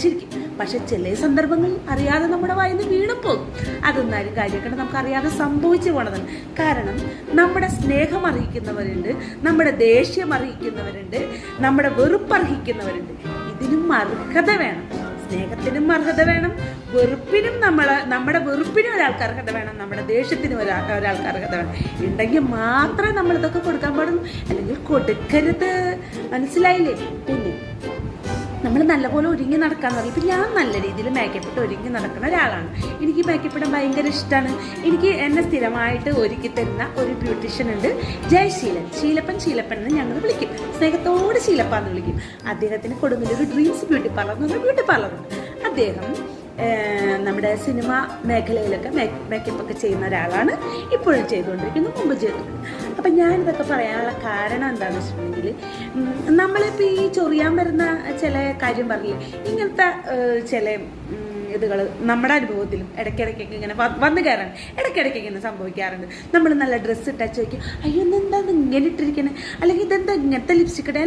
ചിരിക്കും. പക്ഷെ ചില സന്ദർഭങ്ങളിൽ അറിയാതെ നമ്മുടെ വായിൽ നിന്ന് വീണും പോകും. അതൊന്നാലും കാര്യമൊക്കെ നമുക്ക് അറിയാതെ സംഭവിച്ചു പോണതാണ്. കാരണം നമ്മുടെ സ്നേഹം അറിയിക്കുന്നവരുണ്ട്, നമ്മുടെ ദേഷ്യം അറിയിക്കുന്നവരുണ്ട്, നമ്മുടെ വെറുപ്പ് അറിയിക്കുന്നവരുണ്ട്. ഇതിനും അർഹത വേണം. സ്നേഹത്തിനും അർഹത വേണം, വെറുപ്പിനും നമ്മുടെ വെറുപ്പിനും ഒരാൾക്ക് അർഹത വേണം, നമ്മുടെ ദേഷ്യത്തിനും ഒരാൾക്ക് അർഹത വേണം. ഉണ്ടെങ്കിൽ മാത്രമേ നമ്മളിതൊക്കെ കൊടുക്കാൻ പാടുള്ളൂ, അല്ലെങ്കിൽ കൊടുക്കരുത്. മനസ്സിലായില്ലേ? പിന്നെ നമ്മൾ നല്ലപോലെ ഒരുങ്ങി നടക്കാന്ന് പറയും. ഇപ്പം ഞാൻ നല്ല രീതിയിൽ മേക്കപ്പിട്ട് ഒരുങ്ങി നടക്കുന്ന ഒരാളാണ്. എനിക്ക് മേക്കപ്പ് ഇടാൻ ഭയങ്കര ഇഷ്ടമാണ്. എനിക്ക് എന്നെ സ്ഥിരമായിട്ട് ഒരുക്കി തരുന്ന ഒരു ബ്യൂട്ടീഷ്യൻ ഉണ്ട്, ജയശീലൻ. ശീലപ്പൻ എന്ന് ഞങ്ങൾ വിളിക്കും, സ്നേഹത്തോട് ശീലപ്പാന്ന് വിളിക്കും. അദ്ദേഹത്തിന് കൊടുങ്ങല്ലൂർ ഡ്രീംസ് ബ്യൂട്ടി പാർലർ എന്ന് പറഞ്ഞ ബ്യൂട്ടി പാർലറുണ്ട്. അദ്ദേഹം നമ്മുടെ സിനിമ മേഖലയിലൊക്കെ മേക്കപ്പൊക്കെ ചെയ്യുന്ന ഒരാളാണ്. ഇപ്പോഴും ചെയ്തുകൊണ്ടിരിക്കുന്നു, മുമ്പ് ചെയ്തിട്ടുണ്ട്. അപ്പം ഞാനിതൊക്കെ പറയാനുള്ള കാരണം എന്താണെന്ന് വെച്ചിട്ടുണ്ടെങ്കിൽ, നമ്മളിപ്പോൾ ഈ ചൊറിയാൻ വരുന്ന ചില കാര്യം പറയില്ലേ, ഇങ്ങനത്തെ ചില ഇതുകൾ നമ്മുടെ അനുഭവത്തിലും ഇടയ്ക്കിടയ്ക്കൊക്കെ ഇങ്ങനെ വന്നു കയറാൻ ഇടയ്ക്കിടയ്ക്ക് ഇങ്ങനെ സംഭവിക്കാറുണ്ട്. നമ്മൾ നല്ല ഡ്രസ്സ് ഇട്ടാൽ ചോദിക്കും, അയ്യോ ഇതെന്താ ഇങ്ങനെ ഇട്ടിരിക്കണേ, അല്ലെങ്കിൽ ഇതെന്താ ഇങ്ങനത്തെ ലിപ്സ്റ്റിക് ഇടേ,